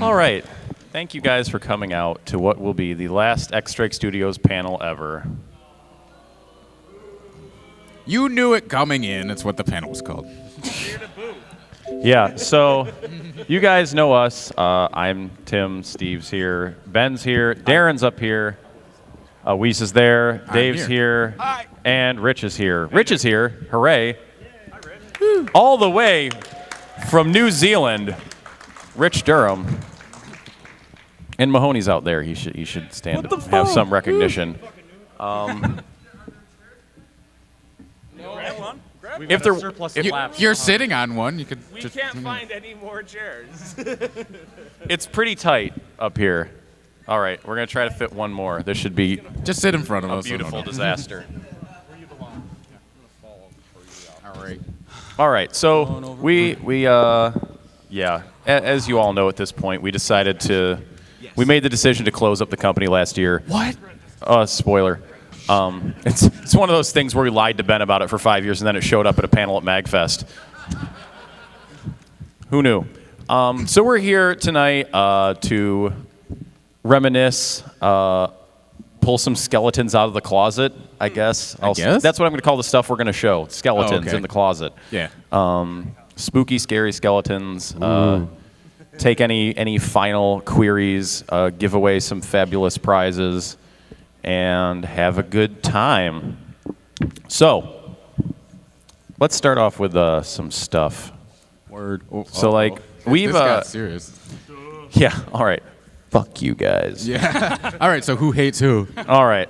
All right. Thank you guys for coming out to what will be the last X-Strike Studios panel ever. You knew it coming in. That's what the panel was called. Yeah, so you guys know us. I'm Tim. Steve's here. Ben's here. Darren's up here. Weiss is there. Dave's here. Hi. And Rich is here. Rich is here. Hooray. Hi, Rich. All the way from New Zealand, Rich Durham. And Mahoney's out there. He should stand up, have some recognition. If there, You're sitting on one. You could. We can't find any more chairs. it's pretty tight up here. All right, we're gonna try to fit one more. This should be Just sit in front of a us. beautiful disaster. All right. All right, so as you all know at this point, we decided to, we made the decision to close up the company last year. What? Spoiler. It's one of those things where we lied to Ben about it for 5 years and then it showed up at a panel at MAGFest. Who knew? So we're here tonight to reminisce, pull some skeletons out of the closet, I guess. guess? That's what I'm going to call the stuff we're going to show. Skeletons in the closet. Yeah. Spooky, scary skeletons. Take any final queries, give away some fabulous prizes, and have a good time. So, let's start off with some stuff. Word. So, like, we've... This got serious. Yeah, all right. Fuck you guys. Yeah. All right, so who hates who? All right.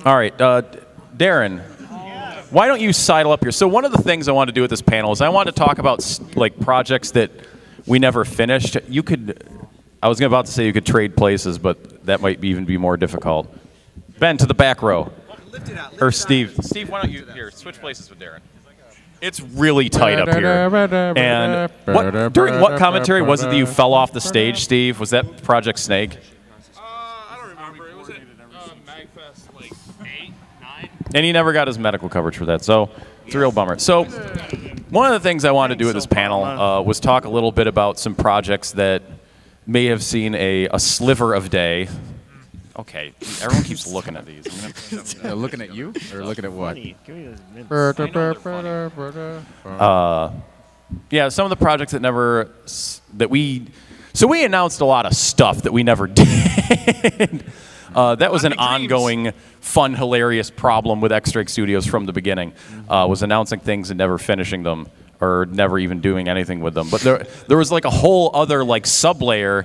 All right, Darren, why don't you sidle up here? So one of the things I want to do at this panel is I want to talk about like projects that we never finished. You could, I was about to say you could trade places, but that might even be more difficult. Ben, to the back row. Or Steve. Steve, why don't you, here, switch places with Darren. It's really tight up here. And during what commentary was it that you fell off the stage, Steve? Was that Project Snake? I don't remember. It was at MAGFest, like 8, 9. And he never got his medical coverage for that, so it's a real bummer. So one of the things I wanted to do at this panel was talk a little bit about some projects that may have seen a sliver of day. Okay, everyone keeps looking at these. Looking at you? Or looking at what? Yeah, some of the projects that we announced a lot of stuff that we never did. That was an ongoing, fun, hilarious problem with X-Strike Studios from the beginning. Was announcing things and never finishing them, or never even doing anything with them. But there was like a whole other like sub-layer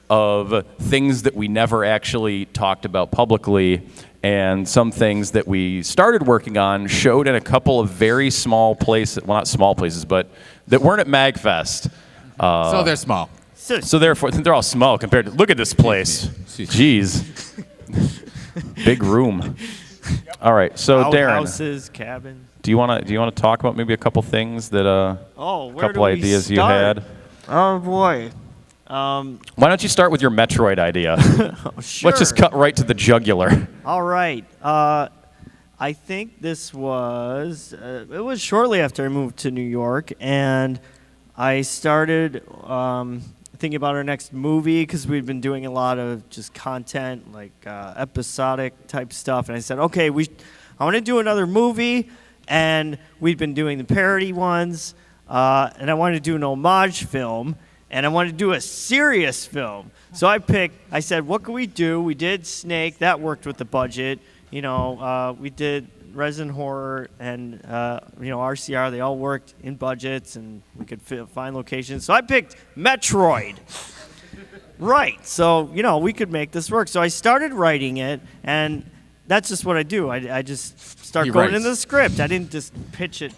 of things that we never actually talked about publicly, and some things that we started working on showed in a couple of very small places, well, not small places, but that weren't at MAGFest. So they're small. So therefore, they're all small compared to, look at this place. Jeez. Big room. All right, so Darren. Houses, cabin. Do you want to talk about maybe a couple things that, a couple ideas you had? Oh, boy. Why don't you start with your Metroid idea? Sure. Let's just cut right to the jugular. All right. I think this was, it was shortly after I moved to New York, and I started thinking about our next movie because we'd been doing a lot of just content, like episodic type stuff, and I said, okay, I want to do another movie, and we'd been doing the parody ones, and I wanted to do an homage film, and I wanted to do a serious film. So I said, what can we do? We did Snake. That worked with the budget. You know, we did Resident Horror and, RCR. They all worked in budgets, and we could find locations. So I picked Metroid. Right. So, we could make this work. So I started writing it, and that's just what I do. I just start going into the script. I didn't just pitch it,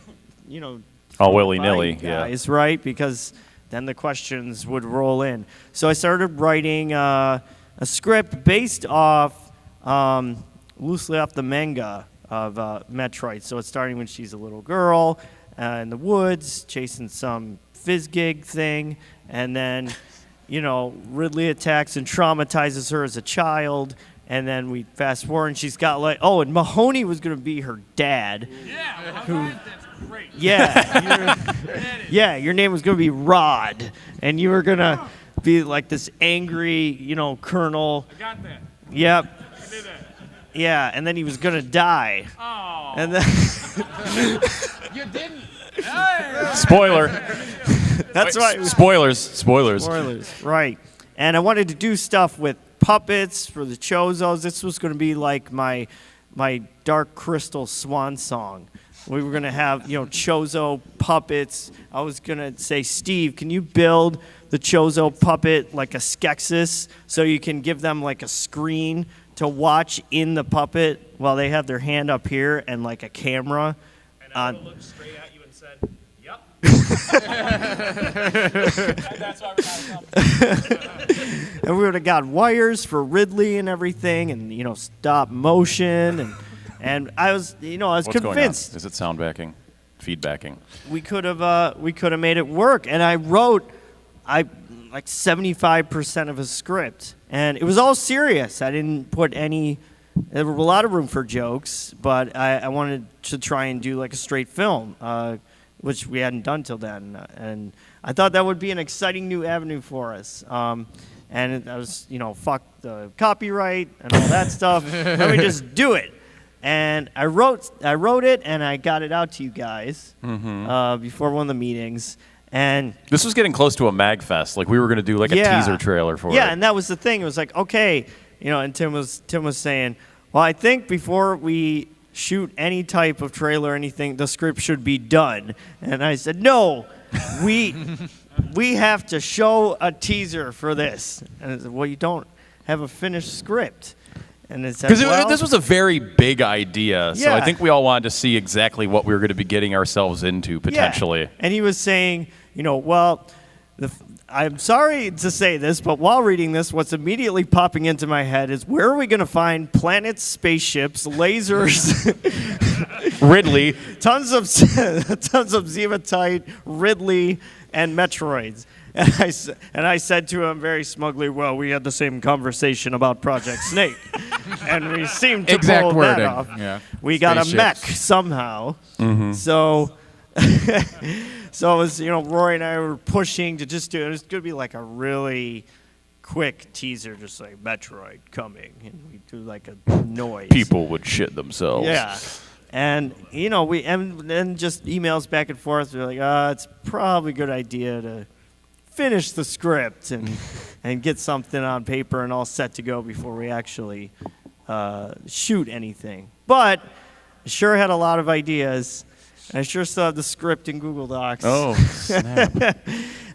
all willy-nilly, yeah. Guys, right? Because then the questions would roll in. So I started writing a script based off, loosely off the manga of Metroid. So it's starting when she's a little girl in the woods, chasing some Fizzgig thing, and then, Ridley attacks and traumatizes her as a child, and then we fast forward, and she's got and Mahoney was going to be her dad. Yeah, great. Yeah, your name was gonna be Rod, and you were gonna be like this angry, colonel. I got that. Yep. I did that. Yeah, and then he was gonna die. Oh. And then You didn't. Spoiler. that's right. Spoilers. Spoilers, right. And I wanted to do stuff with puppets for the Chozos. This was going to be like my Dark Crystal swan song. We were going to have, Chozo puppets. I was going to say, Steve, can you build the Chozo puppet like a Skeksis so you can give them like a screen to watch in the puppet while they have their hand up here and like a camera? And I would have looked straight at you and said, yep. That's why we're not And we would have got wires for Ridley and everything, and stop motion, and I was What's convinced going on? Is it sound backing? Feedbacking? we could have made it work. And I wrote like 75% of a script, and it was all serious. I didn't put any. There was a lot of room for jokes, but I wanted to try and do like a straight film, which we hadn't done till then, and I thought that would be an exciting new avenue for us. And I was, fuck the copyright and all that stuff. Let me just do it. And I wrote it, and I got it out to you guys before one of the meetings. And This was getting close to a MAGFest. Like we were going to do like a teaser trailer for it. yeah, and that was the thing. It was like, okay, and Tim was saying, well, I think before we shoot any type of trailer or anything, the script should be done. And I said, no, we have to show a teaser for this. And I said, well, you don't have a finished script. And it said, Because this was a very big idea, so I Yeah. think we all wanted to see exactly what we were going to be getting ourselves into potentially. Yeah. And he was saying, well, I'm sorry to say this, but while reading this, what's immediately popping into my head is where are we going to find planets, spaceships, lasers, Ridley. tons of Zematite, Ridley, and Metroids. And I said to him very smugly, well, we had the same conversation about Project Snake. And we seemed to Exact pull wording. that off. Yeah. We got a mech Spaceships. somehow. So so it was, Rory and I were pushing to just do it. It was going to be like a really quick teaser, just like Metroid coming. And we do like a noise. People would shit themselves. Yeah. And, and then just emails back and forth. We're like, it's probably a good idea to finish the script and get something on paper and all set to go before we actually shoot anything. But I sure had a lot of ideas. I sure still have the script in Google Docs. Oh, snap.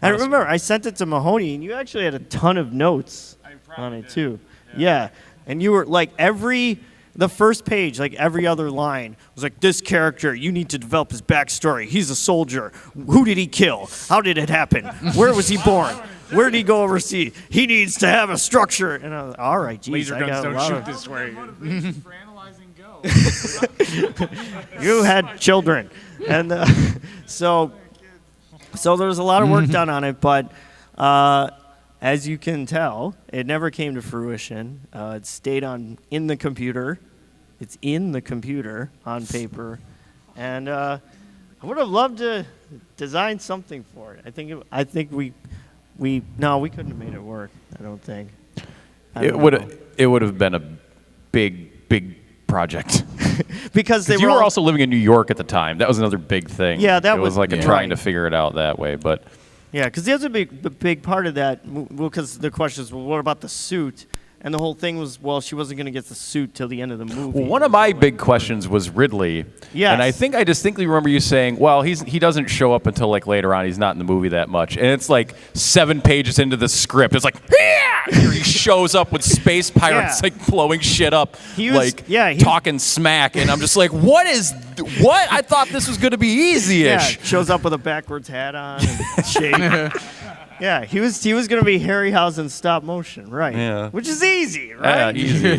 I remember I sent it to Mahoney, and you actually had a ton of notes on it, too. Yeah. And you were like the first page, like every other line was like, this character, you need to develop his backstory. He's a soldier. Who did he kill? How did it happen? Where was he born? Where did he go overseas? He needs to have a structure. And I was like, all right, geez, Laser I guns got a don't lot shoot of, this way. Motivation for analyzing Go. You had children. And so there was a lot of work done on it, but as you can tell, it never came to fruition. It stayed in the computer. It's in the computer on paper. And I would have loved to design something for it. I think we couldn't have made it work, I don't think. It would have been a big project. Because You were also living in New York at the time. That was another big thing. Yeah, that it was was- like yeah. trying to Right. figure it out that way. But Yeah, because the other big part of that, well, because the question is, well, what about the suit? And the whole thing was, well, she wasn't going to get the suit till the end of the movie. well, one of my big questions was Ridley. Yes. And I think I distinctly remember you saying, well, he doesn't show up until like later on. He's not in the movie that much. And it's like 7 pages into the script. It's like, yeah! He shows up with space pirates Yeah. like blowing shit up, He was- like yeah, he- talking smack. And I'm just like, what? I thought this was going to be easy-ish. Yeah, shows up with a backwards hat on and shade. Yeah, he was going to be Harryhausen stop motion, right? Yeah. Which is easy, Yeah, right? easy.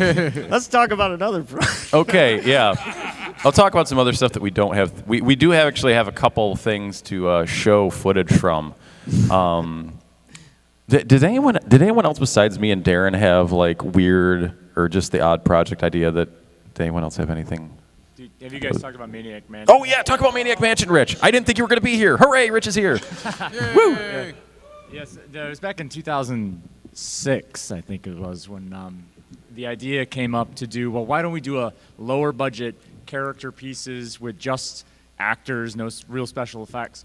Let's talk about another project. Okay, yeah. I'll talk about some other stuff that we don't have. We do actually have a couple things to show footage from. Did anyone else besides me and Darren have like weird or just the odd project idea? Did anyone else have anything? Dude, Have you guys talked about Maniac Mansion? Oh yeah, talk about Maniac Mansion, Rich. I didn't think you were going to be here. Hooray, Rich is here. Woo! Yes, it was back in 2006, I think it was, when the idea came up to do, well, why don't we do a lower budget character pieces with just actors, no real special effects,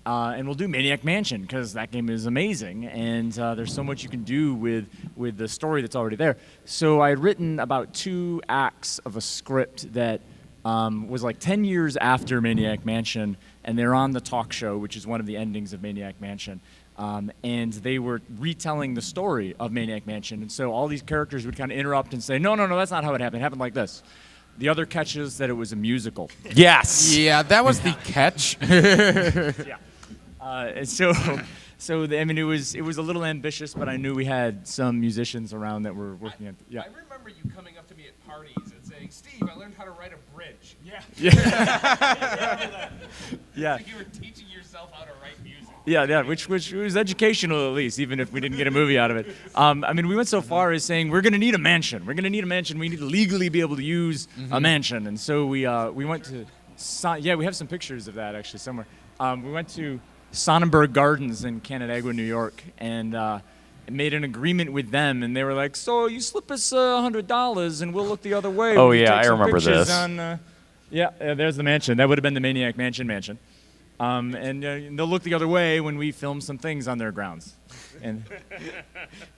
and we'll do Maniac Mansion because that game is amazing, and there's so much you can do with the story that's already there. So I had written about 2 acts of a script that was like 10 years after Maniac Mansion, and they're on the talk show, which is one of the endings of Maniac Mansion. And they were retelling the story of Maniac Mansion. And so all these characters would kind of interrupt and say, no, that's not how it happened. It happened like this. The other catch is that it was a musical. Yes. Yeah, that was the catch. Yeah. And so I mean, it was a little ambitious, but I knew we had some musicians around that were working at. Yeah. I remember you coming up to me at parties and saying, "Steve, I learned how to write a bridge." Yeah. Yeah. Like you were teaching yourself how to write music. Yeah, which was educational at least, even if we didn't get a movie out of it. I mean, we went so far as saying we're going to need a mansion. We're going to need a mansion. We need to legally be able to use a mansion, and so we went to. We have some pictures of that actually somewhere. We went to Sonnenberg Gardens in Canandaigua, New York, and made an agreement with them, and they were like, "So you slip us $100, and we'll look the other way." Oh, when you yeah, take I some remember pictures this. On, there's the mansion. That would have been the Maniac Mansion. And they'll look the other way when we film some things on their grounds. And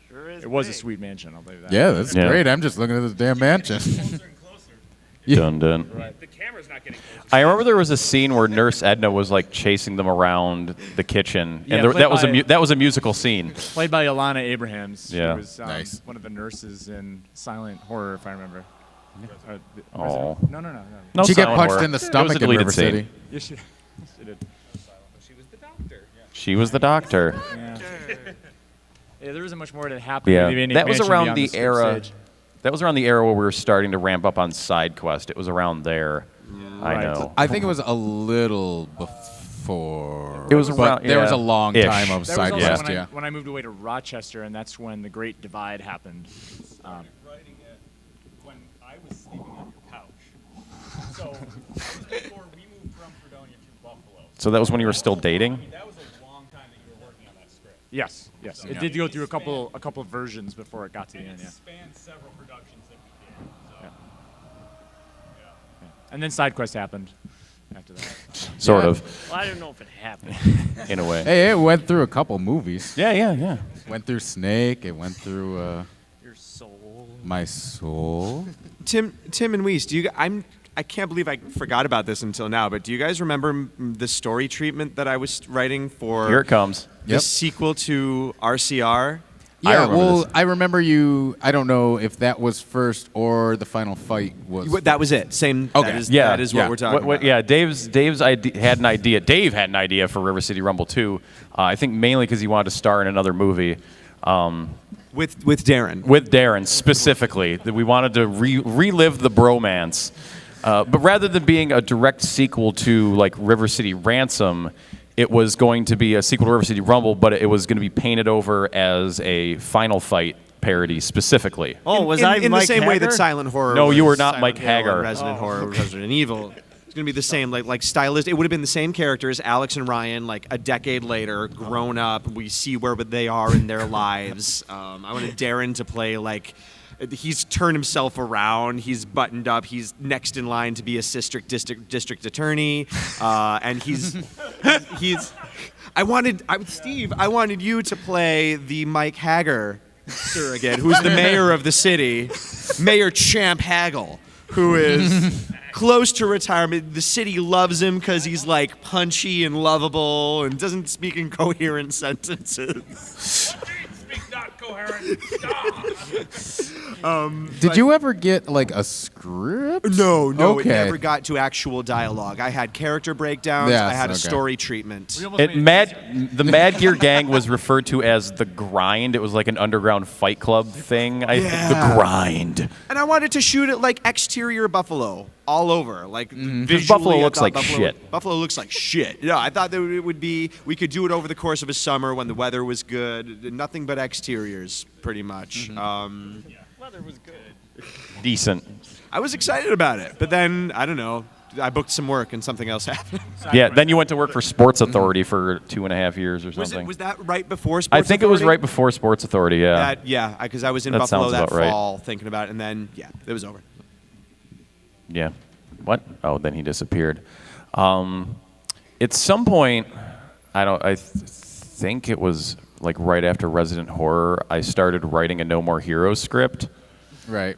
Sure is it was a big. sweet mansion, I'll tell you that. Yeah, that's Yeah. great. I'm just looking at this damn mansion. Closer and closer. Dun dun. The camera's not getting closer. I remember there was a scene where Nurse Edna was like chasing them around the kitchen, Yeah, and there, played that was by- a musical scene. Played by Ilana Abrahams. Yeah. She was Nice. one of the nurses in Silent Horror, if I remember. Oh. No. No She got silent punched horror. in the It was a stomach in deleted River scene. City. Yes, she did. She was the doctor. She was the doctor. Yeah. Yeah, there isn't much more that happened. Yeah, with the Maniac that was Mansion around beyond the script era. stage. That was around the era where we were starting to ramp up on side quest. It was around there. I Right. know. I think it was a little before. It was but around- there was yeah. a long Ish. time of That was side also quest, when, yeah. when I moved away to Rochester, and that's when the Great Divide happened. Writing it when I was sleeping on your couch. So that was before we moved from Fredonia to Buffalo. So that was when you were still dating. That was a long time that you were working on that script. Yes. It did go through a couple of versions before it got to the end. It Yeah. spanned several productions that we did. So. And then side quest happened after that. Sort Yeah. of, Well, I don't know if it happened. in a way. Hey, it went through a couple movies. Yeah. Went through Snake. It went through Your soul. My Soul. Tim and Weiss, I can't believe I forgot about this until now, but do you guys remember the story treatment that I was writing for Here it comes. the Yep. sequel to RCR? I Yeah, remember well, this. I remember you. I don't know if that was first or the final fight was. That was it. Same. Okay. Yeah, That is what we're talking about. Yeah, Dave's had an idea. Dave had an idea for River City Rumble 2. I think mainly because he wanted to star in another movie. With Darren. With Darren specifically, that we wanted to relive the bromance. But rather than being a direct sequel to like River City Ransom, it was going to be a sequel to River City Rumble, but it was going to be painted over as a Final Fight parody specifically. Oh, was in, I in Mike the same way that Hagar? Silent Horror? No, you was were not Silent Mike Hill and Hagar. Resident Horror, Resident Evil. It's gonna be the same, like stylist. It would have been the same characters, Alex and Ryan, like a decade later, grown up. We see where they are in their lives. I wanted Darren to play like. He's turned himself around. He's buttoned up. He's next in line to be a district attorney, and he's. I wanted you to play the Mike Hagar surrogate, who's the mayor of the city, Mayor Champ Hagel, who is close to retirement. The city loves him because he's like punchy and lovable and doesn't speak in coherent sentences. Speak not coherent. Stop. Did you ever get like a script? No, it Okay. never got to actual dialogue. I had character breakdowns. Yes, I had a okay. story treatment. The Mad Gear Gang was referred to as the Grind. It was like an underground Fight Club thing. Yeah. The Grind. And I wanted to shoot it like exterior Buffalo all over, like visually. Buffalo I looks thought like Buffalo, shit. Buffalo looks like shit. Yeah, I thought that it would be. We could do it over the course of a summer when the weather was good. Nothing but exteriors, pretty much. Weather was good. Decent. I was excited about it, but then I don't know. I booked some work and something else happened. Yeah, then you went to work for Sports Authority for 2.5 years or something. Was that right before Sports I think it was Authority? right before Sports Authority, yeah. Yeah, because I was in That Buffalo sounds that about right. fall thinking about it, and then, yeah, it was over. Yeah. What? Oh, then he disappeared. At some point, I think it was like right after Resident Horror, I started writing a No More Heroes script. Right.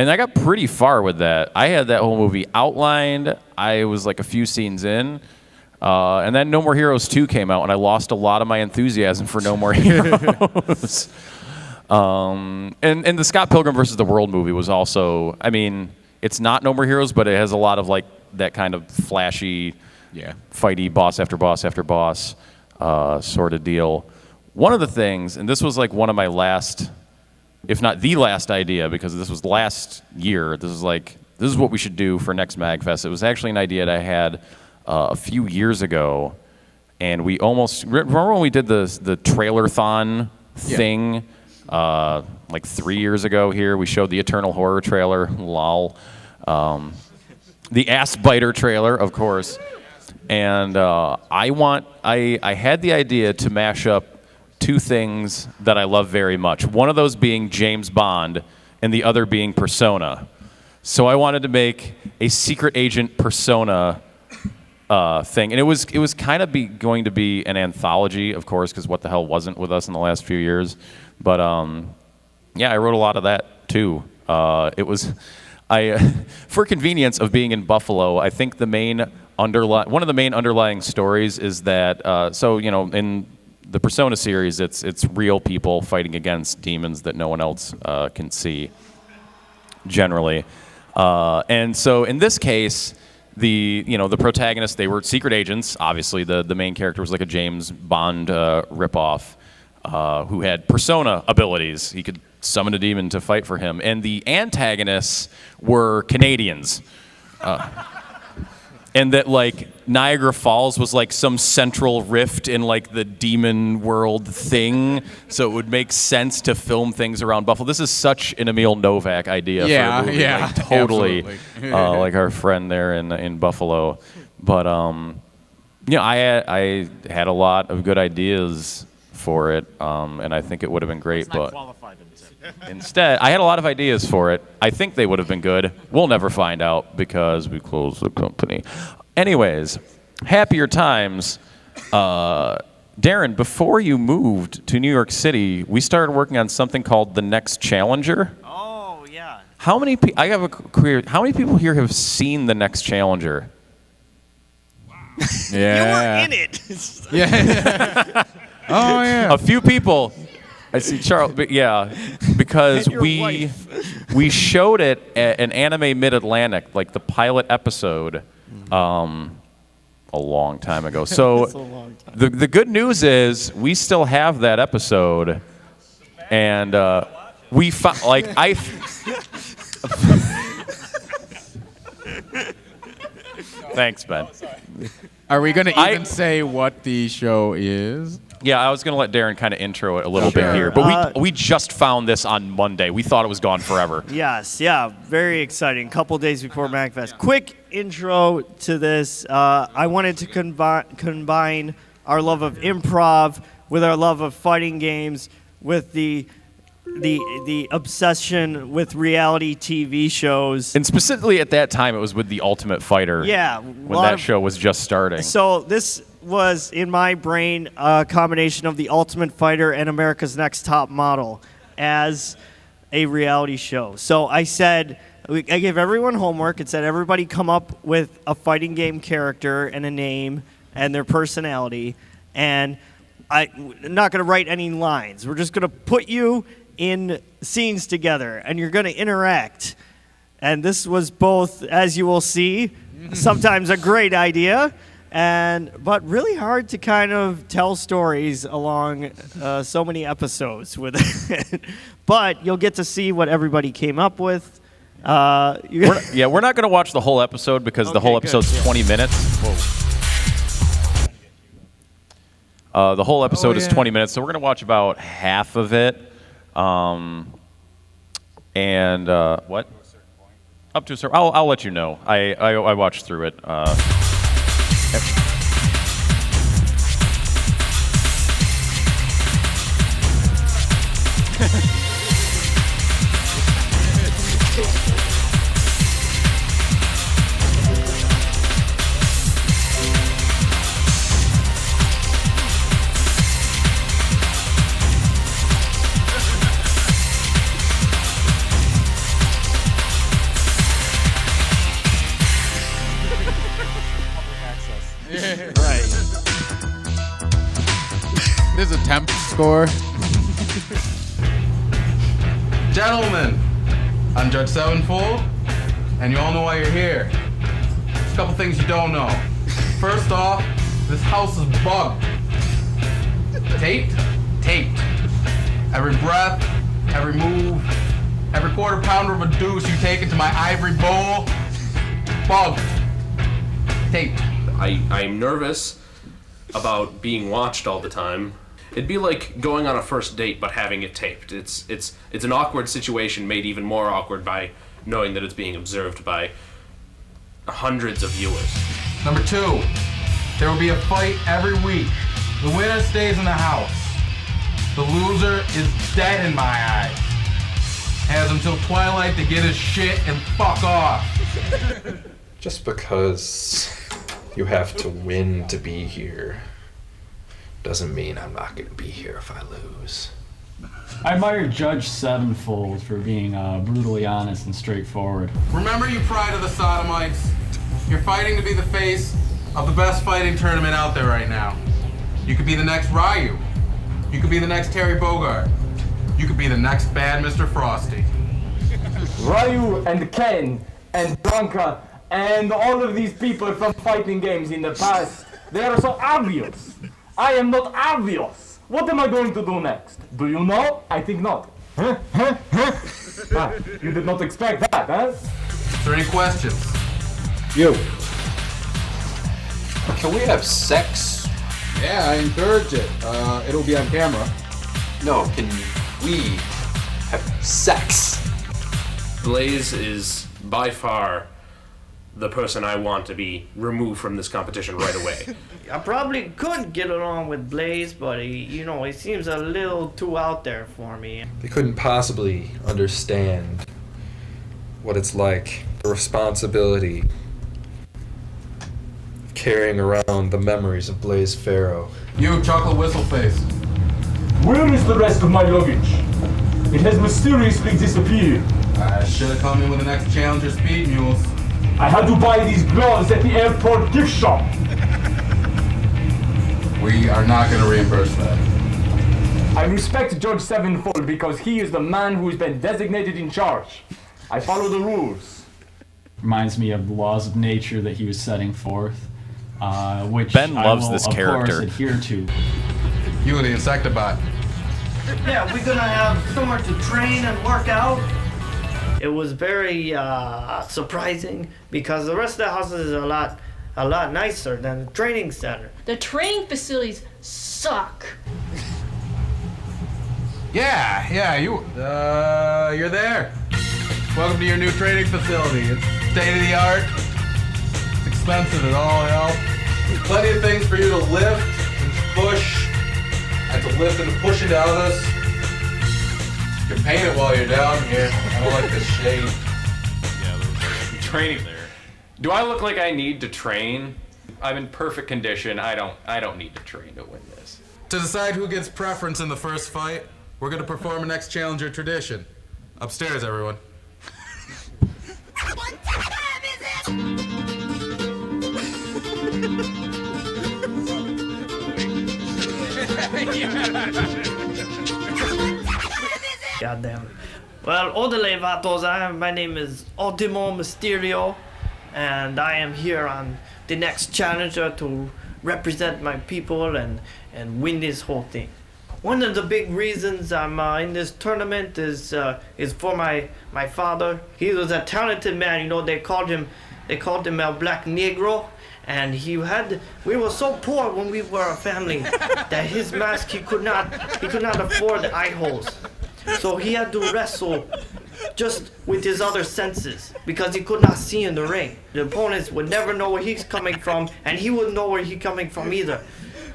And I got pretty far with that. I had that whole movie outlined. I was like a few scenes in. And then No More Heroes 2 came out, and I lost a lot of my enthusiasm for No More Heroes. And the Scott Pilgrim versus the World movie was also, I mean, it's not No More Heroes, but it has a lot of like that kind of flashy, fighty boss after boss after boss sort of deal. One of the things, and this was like one of my last, if not the last idea, because this was last year, this is what we should do for next MAGFest. It was actually an idea that I had a few years ago, and we almost, remember when we did the trailer-thon thing like 3 years ago here? We showed the Eternal Horror trailer, lol. The Ass Biter trailer, of course. And I had the idea to mash up two things that I love very much. One of those being James Bond, and the other being Persona. So I wanted to make a secret agent Persona thing, and it was kind of going to be an anthology, of course, because what the hell wasn't with us in the last few years. But yeah, I wrote a lot of that too. It was for convenience of being in Buffalo. I think one of the main underlying stories is that so in the Persona series, it's real people fighting against demons that no one else can see, generally. And so in this case, the protagonists, they were secret agents. Obviously, the main character was like a James Bond ripoff who had persona abilities. He could summon a demon to fight for him. And the antagonists were Canadians. And that like Niagara Falls was like some central rift in like the demon world thing, so it would make sense to film things around Buffalo. This is such an Emil Novak idea for a movie. Like, totally, like our friend there in Buffalo. But I had a lot of good ideas for it, and I think it would have been great. But instead, I had a lot of ideas for it. I think they would have been good. We'll never find out because we closed the company. Anyways, happier times. Darren, before you moved to New York City, we started working on something called The Next Challenger. Oh, yeah. I have a query. How many people here have seen The Next Challenger? Yeah. You were in it. Yeah. Oh yeah. A few people. I see Charles, but yeah, because And your wife. we showed it at an Anime Mid-Atlantic, like the pilot episode, a long time ago. So That's a long time. the good news is we still have that episode, and we found like I. Thanks, Ben. Are we going to even say what the show is? Yeah, I was going to let Darren kind of intro it a little bit Sure. here, but we just found this on Monday. We thought it was gone forever. Yes, yeah, very exciting. Couple days before MAGFest. Quick intro to this. I wanted to combine our love of improv with our love of fighting games with the obsession with reality TV shows. And specifically at that time, it was with The Ultimate Fighter. Yeah, when that show was just starting. So this was, in my brain, a combination of The Ultimate Fighter and America's Next Top Model as a reality show. So I said, I gave everyone homework. It said everybody come up with a fighting game character and a name and their personality. And I'm not going to write any lines. We're just going to put you in scenes together, and you're going to interact. And this was both, as you will see, sometimes a great idea, but really hard to kind of tell stories along so many episodes with it. But you'll get to see what everybody came up with. We're not going to watch the whole episode because the whole Okay, episode's good. 20 minutes. The whole episode is 20 minutes, so we're going to watch about half of it. What? Up to a certain, I'll let you know. I watched through it. Right. There's a temp score. Gentlemen, I'm Judge Sevenfold, and you all know why you're here. There's a couple things you don't know. First off, this house is bugged. Taped? Taped. Every breath, every move, every quarter pounder of a deuce you take into my ivory bowl, bugged. Taped. I'm nervous about being watched all the time. It'd be like going on a first date but having it taped. It's an awkward situation made even more awkward by knowing that it's being observed by hundreds of viewers. Number 2, there will be a fight every week. The winner stays in the house. The loser is dead in my eyes. Has until twilight to get his shit and fuck off. Just because you have to win to be here doesn't mean I'm not going to be here if I lose. I admire Judge Sevenfold for being brutally honest and straightforward. Remember, you pride of the Sodomites. You're fighting to be the face of the best fighting tournament out there right now. You could be the next Ryu. You could be the next Terry Bogard. You could be the next bad Mr. Frosty. Ryu and Ken and Blanca and all of these people from fighting games in the past, they are so obvious. I am not obvious. What am I going to do next? Do you know? I think not. You did not expect that, huh? Is there any questions? You. Can we have sex? Yeah, I encourage it. It'll be on camera. No, can we have sex? Blaze is by far the person I want to be removed from this competition right away. I probably could get along with Blaze, but he seems a little too out there for me. They couldn't possibly understand what it's like, the responsibility of carrying around the memories of Blaze Pharaoh. You, chocolate whistle face. Where is the rest of my luggage? It has mysteriously disappeared. I should have come in with an next Challenger Speed Mules. I had to buy these gloves at the airport gift shop. We are not going to reimburse that. I respect Judge Sevenfold because he is the man who's been designated in charge. I follow the rules. Reminds me of the laws of nature that he was setting forth, which Ben loves I will, this of character. course, adhere to. You, the Insectibot. Yeah, we're gonna have somewhere to train and work out. It was very surprising because the rest of the houses are a lot nicer than the training center. The training facilities suck. Yeah, you're there. Welcome to your new training facility. It's state of the art. It's expensive as all hell. There's plenty of things for you to lift and push, and to lift and to push into others. You can paint it while you're down here. I don't like this shade. Yeah, there's training there. Do I look like I need to train? I'm in perfect condition. I don't need to train to win this. To decide who gets preference in the first fight, we're going to perform a next challenger tradition. Upstairs, everyone. Goddamn. Well, Odele Vatos, my name is Ultimo Mysterio, and I am here on the next challenger to represent my people and win this whole thing. One of the big reasons I'm in this tournament is for my father. He was a talented man. You know, they called him El Black Negro, and we were so poor when we were a family that his mask he could not afford eye holes. So he had to wrestle just with his other senses, because he could not see in the ring. The opponents would never know where he's coming from, and he wouldn't know where he's coming from either.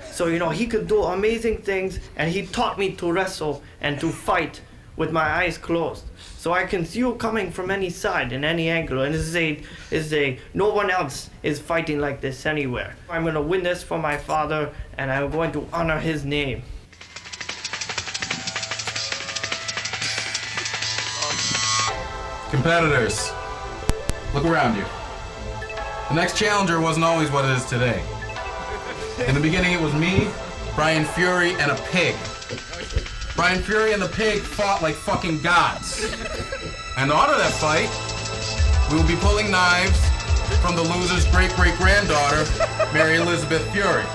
So, he could do amazing things, and he taught me to wrestle and to fight with my eyes closed. So I can see you coming from any side, in any angle, and no one else is fighting like this anywhere. I'm gonna win this for my father, and I'm going to honor his name. Competitors, look around you. The next challenger wasn't always what it is today. In the beginning, it was me, Brian Fury, and a pig. Brian Fury and the pig fought like fucking gods. And to honor that fight, we will be pulling knives from the loser's great-great-granddaughter, Mary Elizabeth Fury.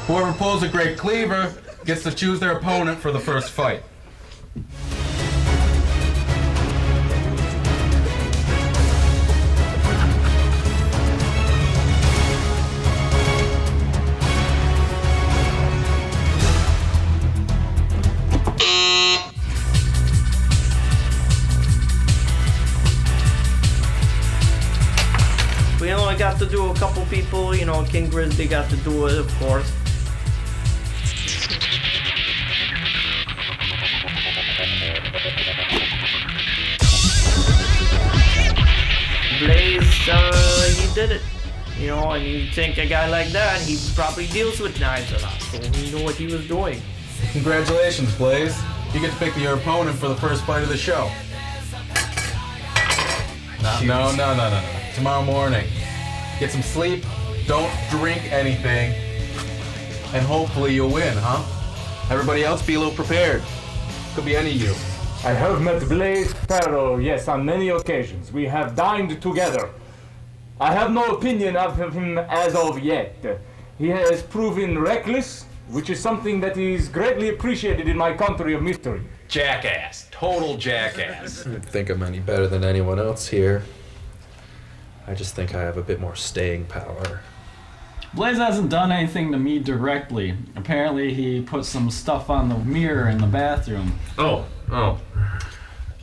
Whoever pulls a great cleaver gets to choose their opponent for the first fight. We only got to do a couple people, King Grizzly got to do it, of course. Blaze, he did it. And you think a guy like that, he probably deals with knives a lot, so he knew what he was doing. Congratulations, Blaze. You get to pick your opponent for the first fight of the show. No. Tomorrow morning. Get some sleep, don't drink anything, and hopefully you'll win, huh? Everybody else be a little prepared. Could be any of you. I have met Blaze Sparrow, yes, on many occasions. We have dined together. I have no opinion of him as of yet. He has proven reckless, which is something that is greatly appreciated in my country of mystery. Jackass. Total jackass. I don't think I'm any better than anyone else here. I just think I have a bit more staying power. Blaze hasn't done anything to me directly. Apparently he put some stuff on the mirror in the bathroom. Oh,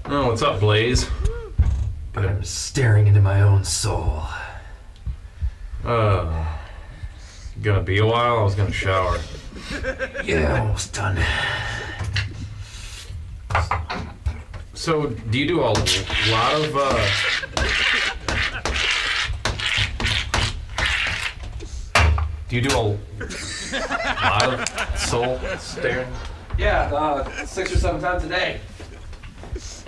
what's up, Blaze? But I'm staring into my own soul. Gonna be a while? I was gonna shower. Yeah, almost done. So, do you do a lot of, Do you do a lot of soul staring? Yeah, 6 or 7 times a day. This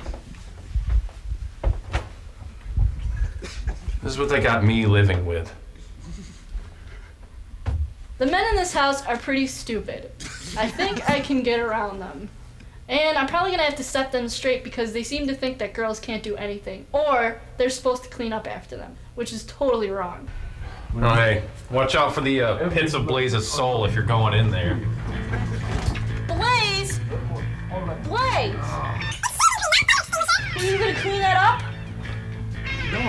is what they got me living with. The men in this house are pretty stupid. I think I can get around them. And I'm probably gonna have to set them straight because they seem to think that girls can't do anything. Or they're supposed to clean up after them, which is totally wrong. Oh, hey, watch out for the pits of Blaze's soul if you're going in there. Blaze! Blaze! Are you gonna clean that up? No.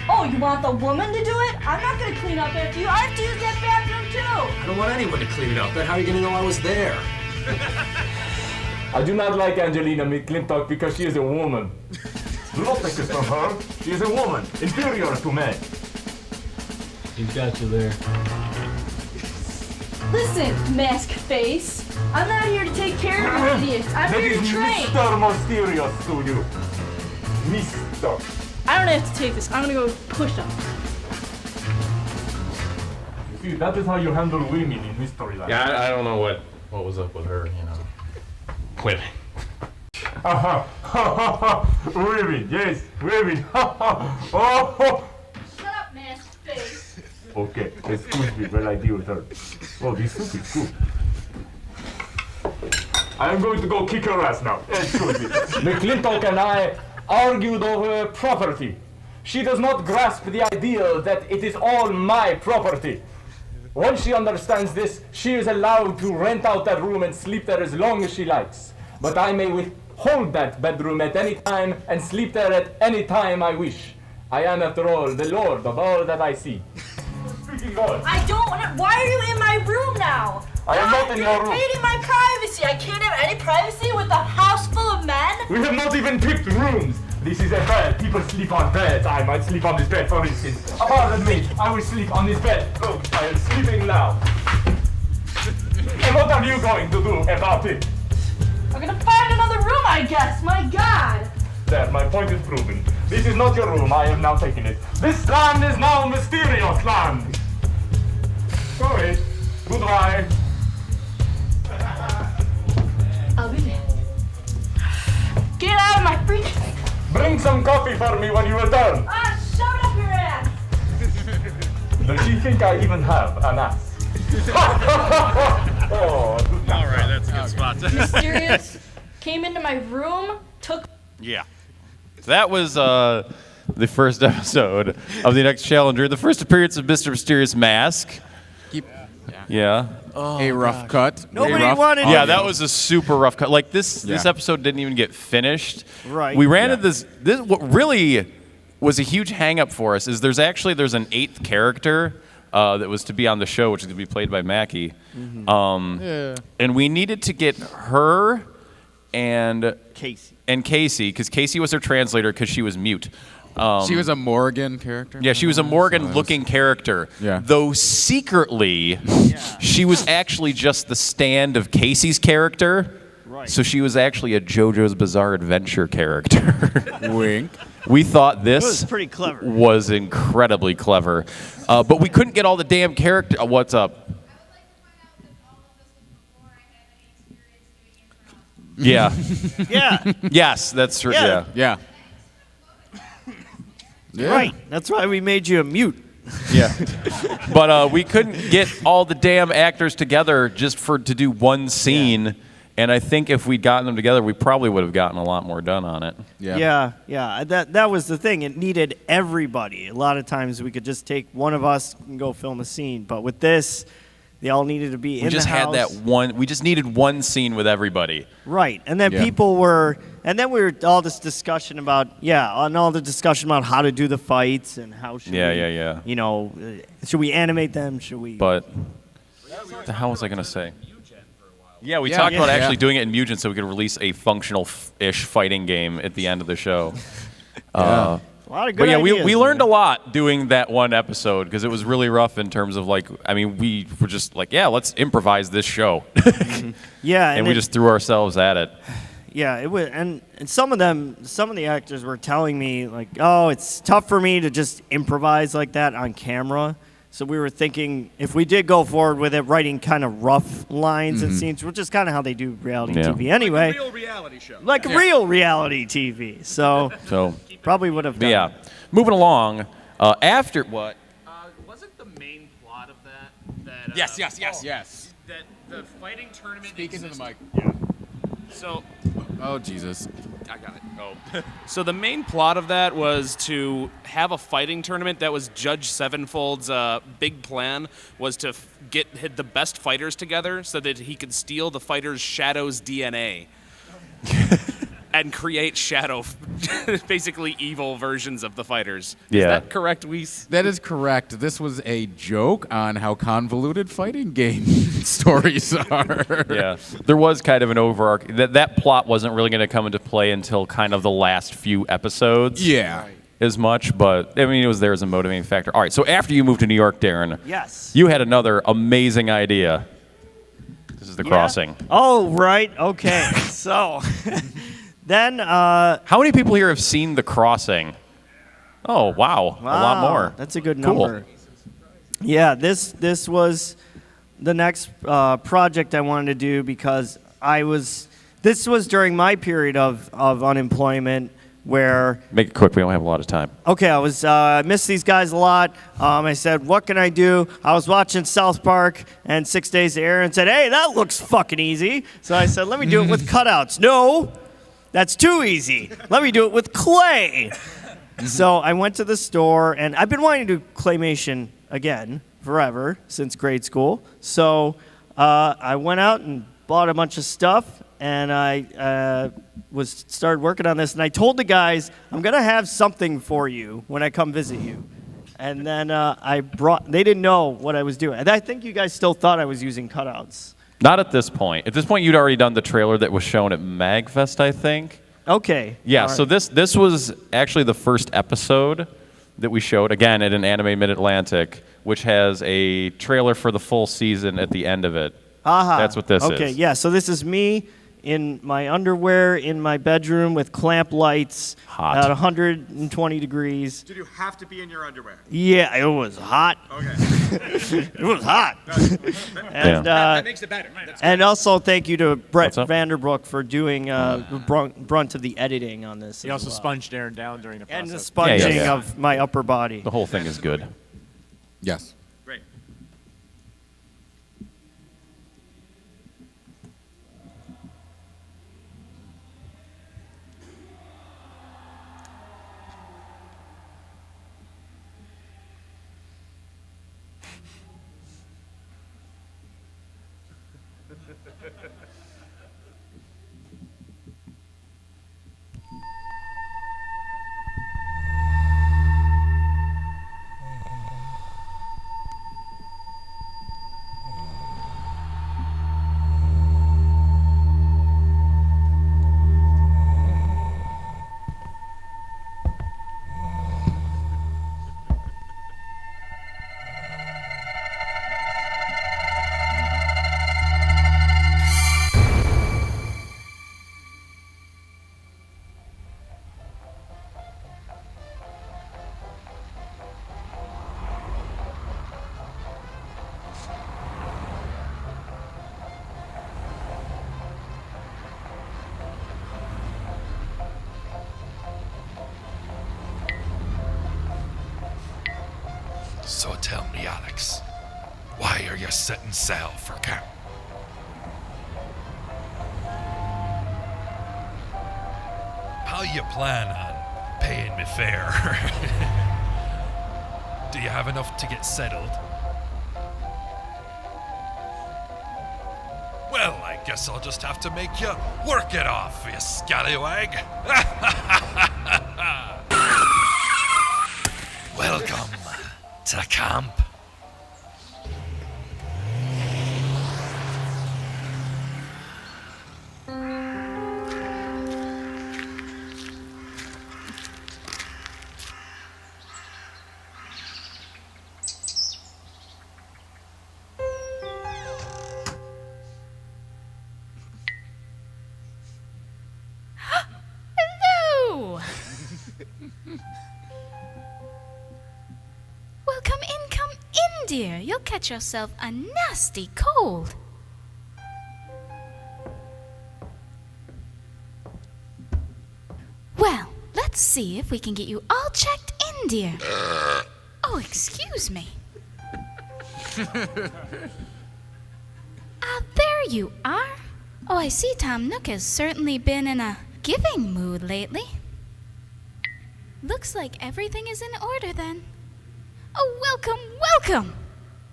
Oh, you want the woman to do it? I'm not gonna clean up after you. I have to use that bathroom too. I don't want anyone to clean it up. Then how are you gonna know I was there? I do not like Angelina McClintock because she is a woman. Do not take this from her. She is a woman, inferior to men. He's got you there. Listen, mask face. I'm not here to take care of you idiots. I'm here to train. Mr. Mysterious to you. Mr. I don't have to take this. I'm gonna go push up. See, that is how you handle women in Mystery Land. Yeah, I don't know what was up with her, Women. Women, yes, women. Oh. Shut up, mask face. Okay, excuse me when I deal with her. Oh, this soup is good. I am going to go kick her ass now. Excuse me. McClintock and I argued over property. She does not grasp the idea that it is all my property. Once she understands this, she is allowed to rent out that room and sleep there as long as she likes. But I may withhold that bedroom at any time and sleep there at any time I wish. I am, after all, the lord of all that I see. I don't want to. Why are you in my room now? I am not in your room. You're invading my privacy. I can't have any privacy with a house full of men. We have not even picked rooms. This is a bed. People sleep on beds. I might sleep on this bed, for instance. Pardon me. I will sleep on this bed. Look, I am sleeping now. And what are you going to do about it? I'm gonna find another room, I guess. My God. There, my point is proven. This is not your room. I have now taken it. This land is now mysterious land. Sorry. Goodbye. I'll be there. Get out of my freaking... Bring some coffee for me when you return. Ah, shove it up your ass. Does she think I even have an ass? Oh, All right, that's a good spot. Mysterious came into my room, took... Yeah. That was the first episode of The Next Challenger, the first appearance of Mr. Mysterious Mask. Yeah. A rough cut. Nobody A rough wanted audio. Yeah, that was a super rough cut. Like this episode didn't even get finished. Right. We ran into this what really was a huge hang up for us is there's an 8th character that was to be on the show, which is going to be played by Mackie. And we needed to get her and Casey, because Casey was her translator because she was mute. She was a Morgan character? Yeah, she was a Morgan-looking character. Yeah. Though secretly, she was actually just the stand of Casey's character. Right. So she was actually a JoJo's Bizarre Adventure character. Wink. We thought this was pretty clever. was incredibly clever. But we couldn't get all the damn character. What's up? Yeah. Yeah. Yes, that's true. Yeah. Yeah. Right. That's why we made you a mute. Yeah. But we couldn't get all the damn actors together just to do one scene. Yeah. And I think if we'd gotten them together, we probably would have gotten a lot more done on it. Yeah. That was the thing. It needed everybody. A lot of times we could just take one of us and go film a scene. But with this, they all needed to be in the house. We just had that one. We just needed one scene with everybody. Right. And then people were, and then we were all this discussion about, and all the discussion about how to do the fights and how should we, you know, should we animate them? Should we? But what the hell was I going to say? Yeah, we talked about actually doing it in Mugen so we could release a functional-ish fighting game at the end of the show. A lot of good ideas. We learned a lot doing that one episode because it was really rough in terms of we were just like, let's improvise this show. Yeah, and we just threw ourselves at it. Yeah, it was, and some of the actors were telling me like, oh, it's tough for me to just improvise like that on camera. So we were thinking if we did go forward with it, writing kind of rough lines and scenes, which is kind of how they do reality TV anyway. Like a real reality show. Like real reality TV. So probably would have done. Yeah. Moving along, after what? Wasn't the main plot of that Yes. that the fighting tournament Speak into the mic. Yeah. So Oh, Jesus. I got it. Oh. So the main plot of that was to have a fighting tournament. That was Judge Sevenfold's big plan, was to get the best fighters together so that he could steal the fighters' Shadow's DNA and create Shadow, basically evil versions of the fighters. Yeah. Is that correct, Weiss? That is correct. This was a joke on how convoluted fighting game stories are. Yeah, there was kind of an overarching that plot wasn't really going to come into play until kind of the last few episodes. Yeah. As much, but I mean, it was there as a motivating factor. All right, so after you moved to New York, Darren, Yes. you had another amazing idea. This is the crossing. Oh, right. Okay. So then, how many people here have seen the crossing? Oh, wow. A lot more. That's a good Cool. number. Yeah, this was the next project I wanted to do because this was during my period of unemployment where Make it quick. We don't have a lot of time. okay, I missed these guys a lot. I said, what can I do? I was watching South Park and 6 Days to Air and said, hey, that looks fucking easy. So I said, let me do it with cutouts. No, that's too easy. Let me do it with clay. So I went to the store, and I've been wanting to do claymation again forever since grade school. So I went out and bought a bunch of stuff, and I started working on this. And I told the guys, I'm gonna have something for you when I come visit you. And then they didn't know what I was doing. And I think you guys still thought I was using cutouts. Not at this point. At this point, you'd already done the trailer that was shown at MAGFest, I think. Okay. Yeah, All so right. this was actually the first episode that we showed, again, at an Anime Mid-Atlantic, which has a trailer for the full season at the end of it. Aha. That's what this is. Okay, yeah, so this is me in my underwear in my bedroom with clamp lights Hot. at 120 degrees. Did you have to be in your underwear? Yeah, it was hot. Okay. It was hot. And, that makes it better. and also thank you to Brett What's up? Vanderbrook for doing the brunt of the editing on this. He as also well. sponged Aaron down during the process. And the sponging yeah. of my upper body. The whole thing is good. Yes. Great. So tell me, Alex, why are you setting sail for camp? How you plan on paying me fare? Do you have enough to get settled? Well, I guess I'll just have to make you work it off, you scallywag. Welcome to camp. Hello! Well, come in, dear. You'll catch yourself a nasty cold. Well, let's see if we can get you all checked in, dear. Oh, excuse me. There you are. Oh, I see Tom Nook has certainly been in a giving mood lately. Looks like everything is in order then. Oh, welcome, welcome!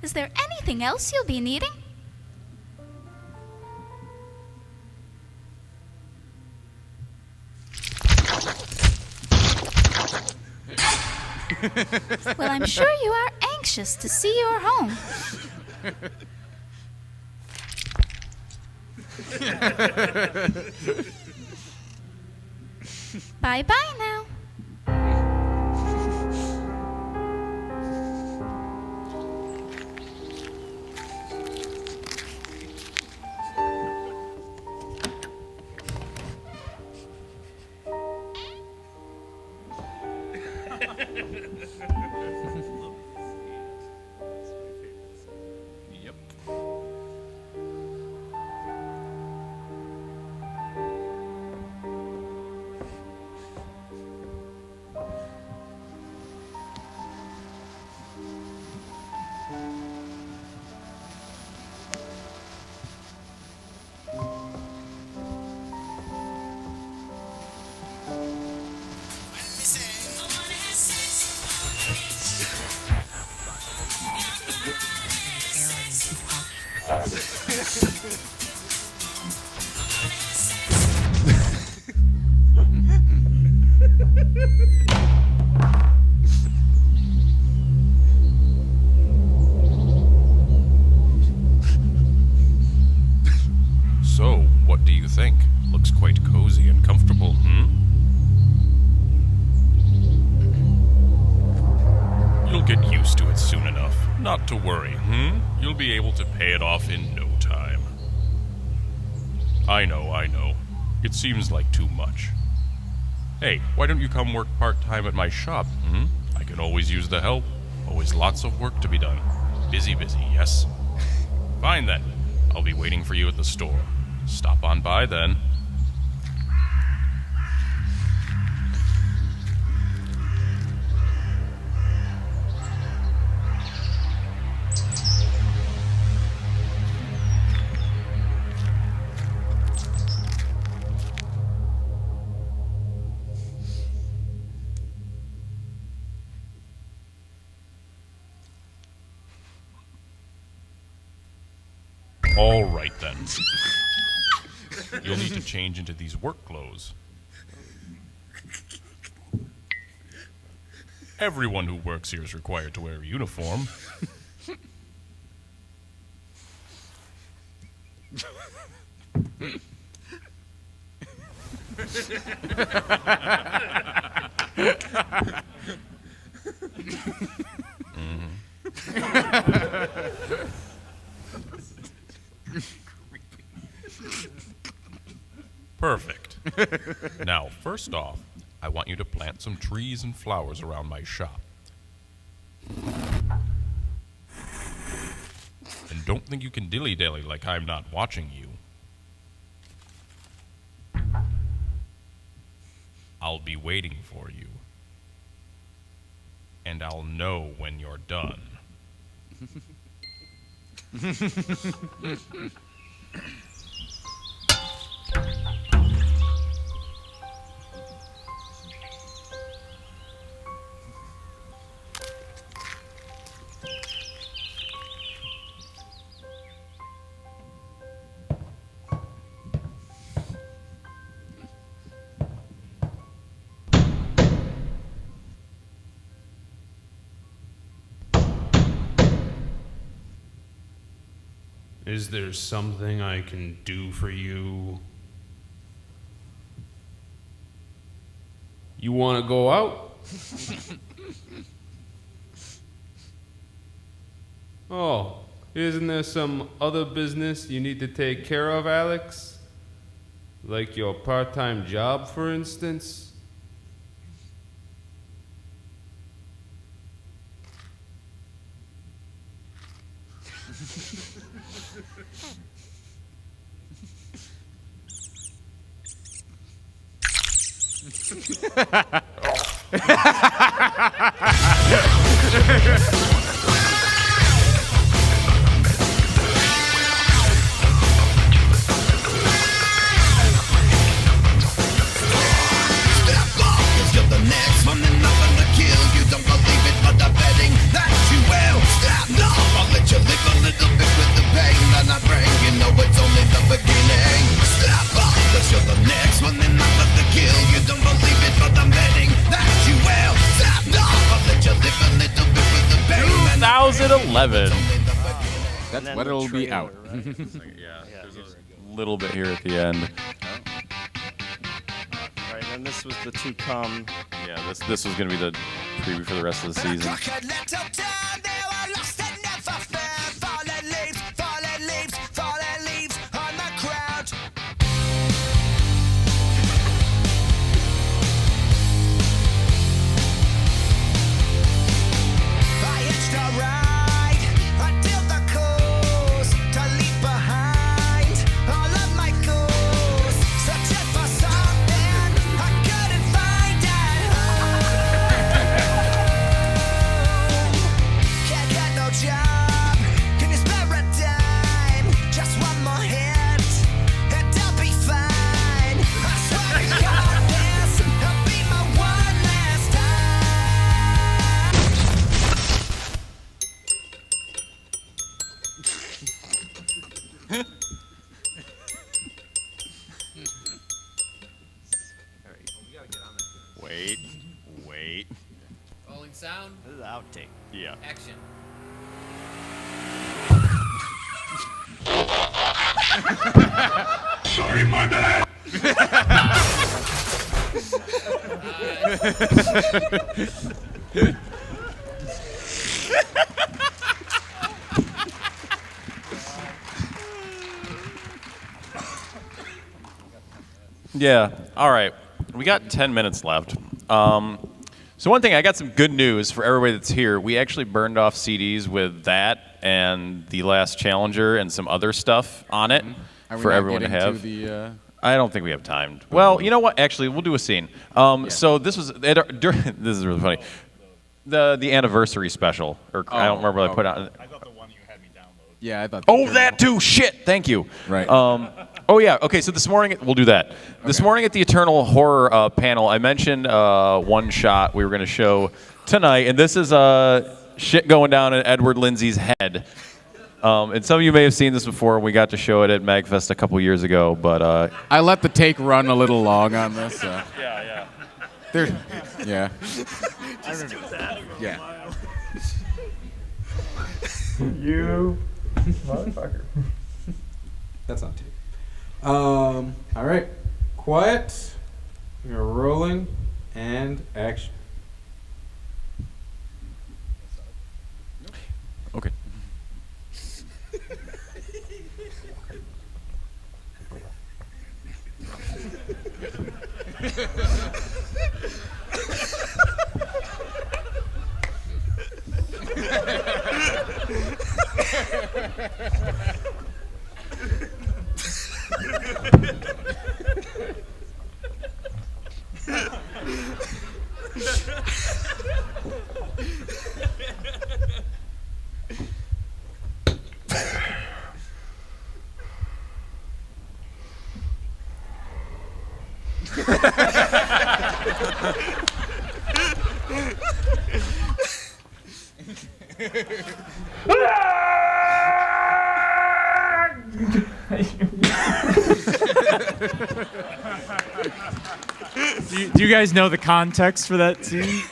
Is there anything else you'll be needing? Well, I'm sure you are anxious to see your home. Bye-bye now. So, what do you think? Looks quite cozy and comfortable, hmm? Not to worry, You'll be able to pay it off in no time. I know. It seems like too much. Hey, why don't you come work part-time at my shop, I can always use the help. Always lots of work to be done. Busy, yes? Fine then. I'll be waiting for you at the store. Stop on by then. All right then. You'll need to change into these work clothes. Everyone who works here is required to wear a uniform. Perfect. Now, first off, I want you to plant some trees and flowers around my shop. And don't think you can dilly-dally like I'm not watching you. I'll be waiting for you. And I'll know when you're done. Is there something I can do for you? You want to go out? Oh, isn't there some other business you need to take care of, Alex? Like your part-time job, for instance? That's what it'll be out. Yeah, there's a little bit here at the end. Right, and this was the to come. Yeah, this was going to be the preview for the rest of the season. Wait. Rolling sound. This is an outtake. Yeah. Action. Sorry, my bad. Yeah. All right. We got 10 minutes left. So one thing, I got some good news for everybody that's here. We actually burned off CDs with that and the last Challenger and some other stuff on it for everyone to have. I don't think we have time. Well, you know what? Actually, we'll do a scene. So this was this is really funny. The anniversary special, or I don't remember what I put on. I thought the one you had me download. Yeah, I thought. Oh, that too. Shit. Thank you. Right. Oh yeah. Okay. So this morning we'll do that. This morning at the Eternal Horror panel, I mentioned one shot we were going to show tonight, and this is shit going down in Edward Lindsay's head. And some of you may have seen this before. We got to show it at MAGFest a couple years ago, but I let the take run a little long on this. Yeah. Yeah. I remember that. Yeah. You motherfucker. That's on tape. All right. Quiet. We're rolling and action. Okay. Do you guys know the context for that scene?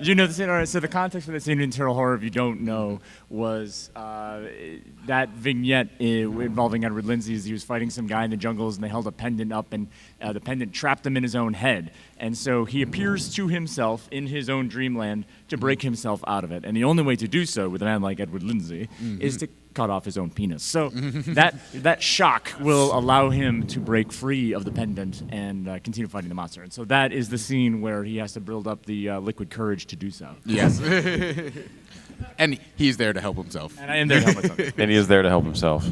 Do you know the scene? All right, so the context for that scene in Eternal Horror, if you don't know, was that vignette involving Edward Lindsay as he was fighting some guy in the jungles, and they held a pendant up, and the pendant trapped him in his own head. And so he appears to himself in his own dreamland to break himself out of it. And the only way to do so with a man like Edward Lindsay is to cut off his own penis. So that shock will allow him to break free of the pendant and continue fighting the monster. And so that is the scene where he has to build up the liquid courage to do so. Yes. And he's there to help himself. And I am there to help myself. And he is there to help himself.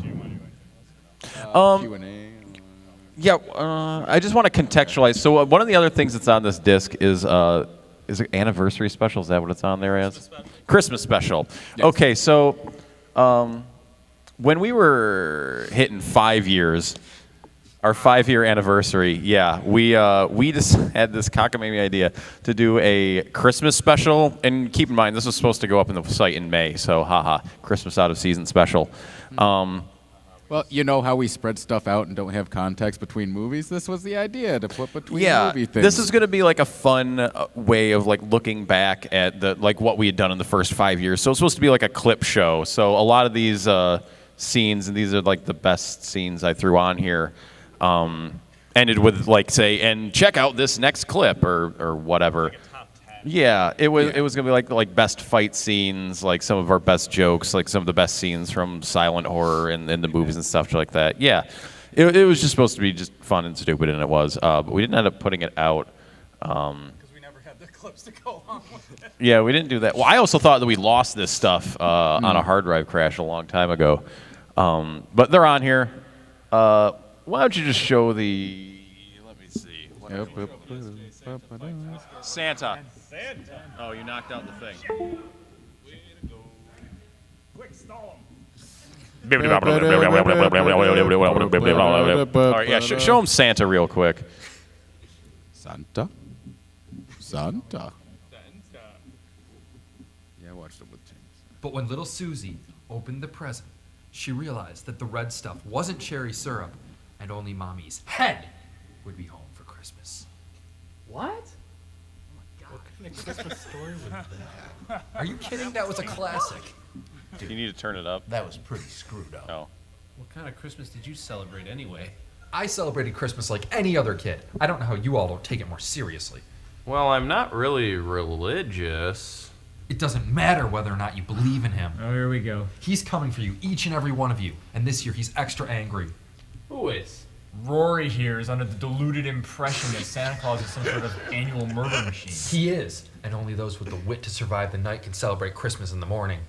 Q&A. Yeah, I just want to contextualize. So one of the other things that's on this disc is it anniversary special? Is that what it's on there as? Christmas special. Yes. Okay, so when we were hitting 5 years, our 5-year anniversary, yeah, we just had this cockamamie idea to do a Christmas special. And keep in mind, this was supposed to go up in the site in May, so haha, Christmas out of season special. Well, you know how we spread stuff out and don't have context between movies? This was the idea, to put between movie things. This is going to be like a fun way of like looking back at the like what we had done in the first 5 years. So it's supposed to be like a clip show. So a lot of these scenes, and these are like the best scenes I threw on here, ended with like say, and check out this next clip or whatever. Yeah, it was gonna be like best fight scenes, like some of our best jokes, like some of the best scenes from silent horror and the movies and stuff like that. Yeah, it was just supposed to be just fun and stupid, and it was. But we didn't end up putting it out. Because we never had the clips to go on with it. Yeah, we didn't do that. Well, I also thought that we lost this stuff on a hard drive crash a long time ago. But they're on here. Why don't you just show the? Let me see. Santa. Oh, you knocked out the thing. Quick, stall All right, yeah, show him Santa real quick. Santa. Yeah, I watched it with James. But when little Susie opened the present, she realized that the red stuff wasn't cherry syrup, and only Mommy's head would be home for Christmas. What? What kind of Christmas story was that? Are you kidding? That was a classic. Dude, you need to turn it up. That was pretty screwed up. Oh. What kind of Christmas did you celebrate anyway? I celebrated Christmas like any other kid. I don't know how you all don't take it more seriously. Well, I'm not really religious. It doesn't matter whether or not you believe in him. Oh, here we go. He's coming for you, each and every one of you. And this year he's extra angry. Who is? Rory here is under the deluded impression that Santa Claus is some sort of annual murder machine. He is, and only those with the wit to survive the night can celebrate Christmas in the morning.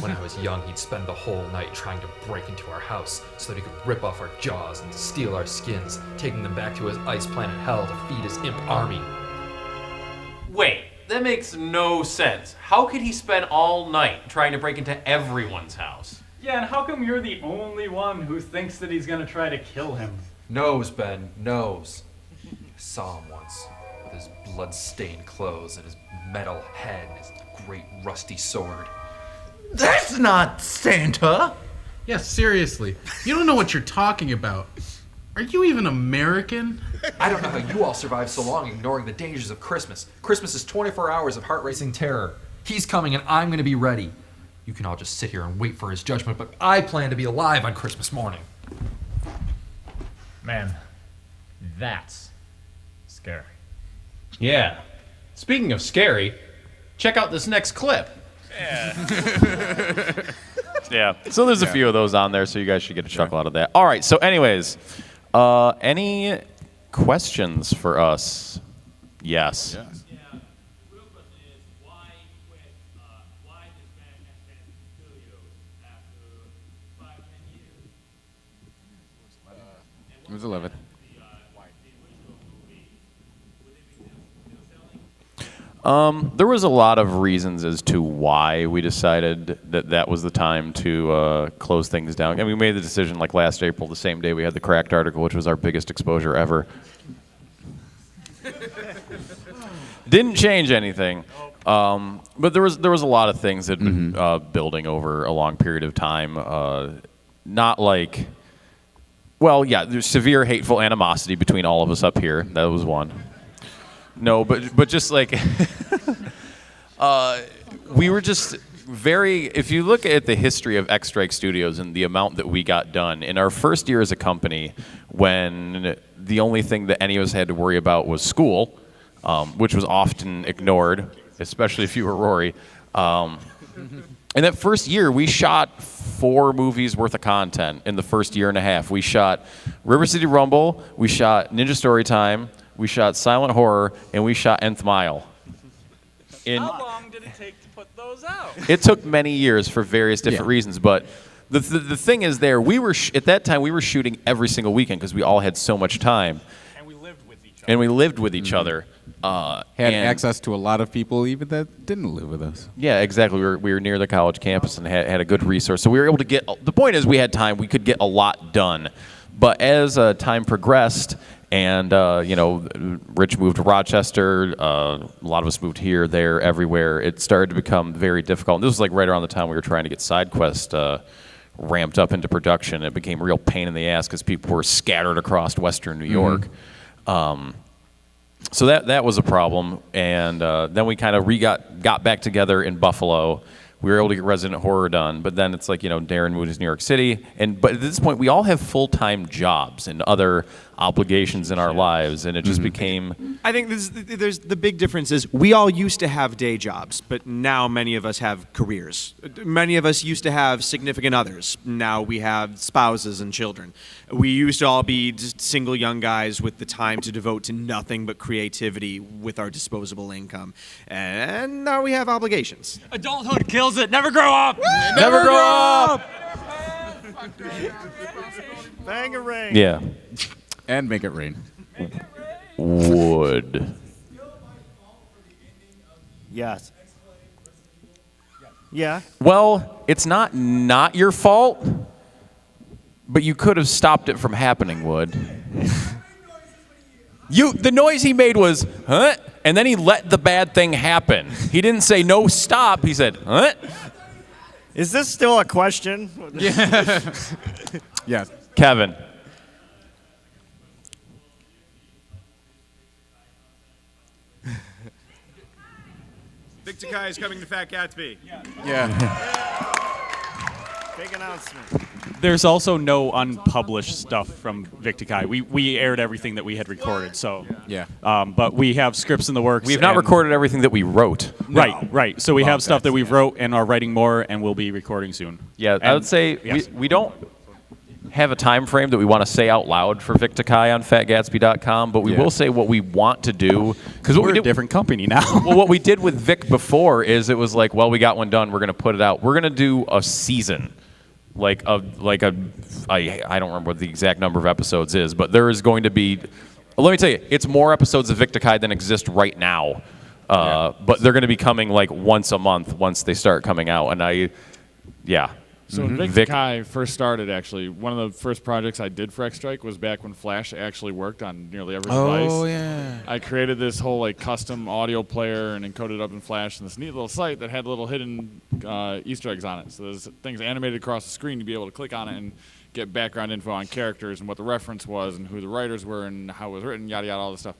When I was young, he'd spend the whole night trying to break into our house so that he could rip off our jaws and steal our skins, taking them back to his ice planet Hell to feed his imp army. Wait, that makes no sense. How could he spend all night trying to break into everyone's house? Yeah, and how come you're the only one who thinks that he's gonna try to kill him? Knows, Ben, knows. I saw him once, with his blood-stained clothes and his metal head and his great rusty sword. That's not Santa! Yeah, seriously. You don't know what you're talking about. Are you even American? I don't know how you all survive so long ignoring the dangers of Christmas. Christmas is 24 hours of heart-racing terror. He's coming and I'm going to be ready. You can all just sit here and wait for his judgment, but I plan to be alive on Christmas morning. Man, that's scary. Yeah. Speaking of scary, check out this next clip. Yeah. So there's a few of those on there, so you guys should get a chuckle out of that. All right. So, anyways, any questions for us? Yes. It was 11. There was a lot of reasons as to why we decided that that was the time to close things down. And we made the decision like last April, the same day we had the Cracked article, which was our biggest exposure ever. Didn't change anything. But there was a lot of things that had been building over a long period of time. Not like, well, yeah, there's severe hateful animosity between all of us up here. That was one. No, but just like we were just very. If you look at the history of X Strike Studios and the amount that we got done in our first year as a company, when the only thing that any of us had to worry about was school, which was often ignored, especially if you were Rory. In that first year, we shot 4 movies worth of content in the first year and a half. We shot River City Rumble, we shot Ninja Storytime, we shot Silent Horror, and we shot Nth Mile. How long did it take to put those out? It took many years for various different reasons, but the thing is there, we were at that time we were shooting every single weekend because we all had so much time. And we lived with each other. Had access to a lot of people even that didn't live with us. Yeah, exactly. We were near the college campus and had a good resource. So we were able to get, the point is we had time, we could get a lot done. But as time progressed, and Rich moved to Rochester, a lot of us moved here, there, everywhere, it started to become very difficult. And this was like right around the time we were trying to get SideQuest ramped up into production. It became a real pain in the ass because people were scattered across Western New York. So that was a problem, and then we kind of got back together in Buffalo. We were able to get Resident Horror done, but then it's like, Darren moved to New York City, but at this point we all have full-time jobs and other obligations in our lives, and it just became... I think there's the big difference is we all used to have day jobs, but now many of us have careers. Many of us used to have significant others. Now we have spouses and children. We used to all be just single young guys with the time to devote to nothing but creativity with our disposable income. And now we have obligations. Adulthood kills it. Never grow up. Never grow up. Bang a ring. Yeah. And make it rain. Wood. Yes. Yeah. Well, it's not your fault, but you could have stopped it from happening, Wood. The noise he made was, huh? And then he let the bad thing happen. He didn't say no, stop. He said, huh? Is this still a question? Yeah. Yes. Kevin. Victor Kai is coming to Fat Gatsby. Yeah. Big announcement. There's also no unpublished stuff from Victor Kai. We aired everything that we had recorded, so yeah. But we have scripts in the works. We have not recorded everything that we wrote. Right. So we have stuff that we've wrote and are writing more, and we'll be recording soon. Yeah, I would say yes. we don't have a time frame that we want to say out loud for Victikai on FatGatsby.com, but we will say what we want to do because We're a different company now. well, what we did with Vic before is it was like, well, we got one done. We're going to put it out. We're going to do a season, I don't remember what the exact number of episodes is, but there is going to be. Let me tell you, it's more episodes of Victikai than exist right now. But they're going to be coming like once a month once they start coming out, and So when Victikai first started, actually, one of the first projects I did for X-Strike was back when Flash actually worked on nearly every device. Oh, yeah. I created this whole like custom audio player and encoded it up in Flash in this neat little site that had little hidden Easter eggs on it. So there's things animated across the screen to be able to click on it and get background info on characters and what the reference was and who the writers were and how it was written, yada, yada, all this stuff.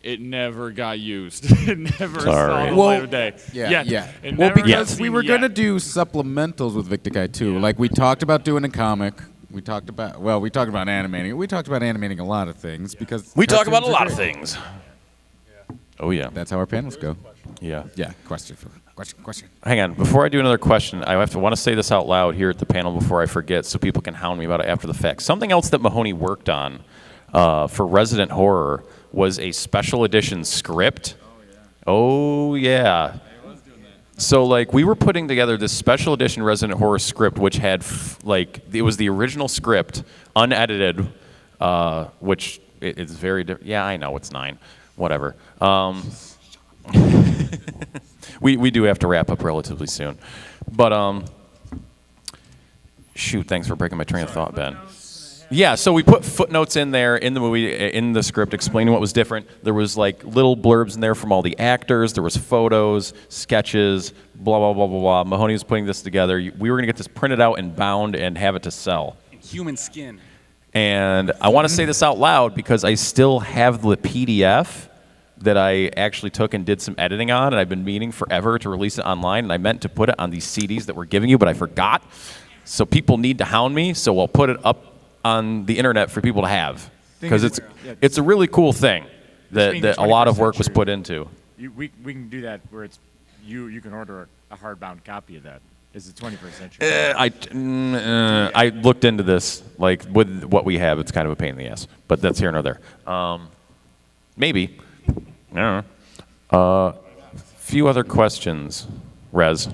It never got used. It never saw the light of day. Well, because we were going to do supplementals with Victikai too. Like we talked about doing a comic. We talked about animating. We talked about animating a lot of things because we talk about a cartoons lot are of great. things. Oh yeah, that's how our panels go. Yeah. Question. Hang on, before I do another question, I want to say this out loud here at the panel before I forget, so people can hound me about it after the fact. Something else that Mahoney worked on for Resident Horror was a special edition script. Oh yeah. So like we were putting together this special edition Resident Horror script, which had it was the original script, unedited, which it's very different. Yeah, I know it's 9, whatever. We do have to wrap up relatively soon, but shoot, thanks for breaking my train of thought, Ben. Yeah, so we put footnotes in there in the movie, in the script, explaining what was different. There was like little blurbs in there from all the actors. There was photos, sketches, blah, blah, blah, blah, blah. Mahoney was putting this together. We were going to get this printed out and bound and have it to sell. Human skin. And I want to say this out loud because I still have the PDF that I actually took and did some editing on, and I've been meaning forever to release it online, and I meant to put it on these CDs that we're giving you, but I forgot. So people need to hound me, so I'll put it up on the internet for people to have, because it's a really cool thing that a lot of work was put into. We can do that where it's you can order a hardbound copy of that. It's the 21st century. I looked into this, like with what we have, it's kind of a pain in the ass, but that's here nor there. Maybe. I don't know. Few other questions, Rez.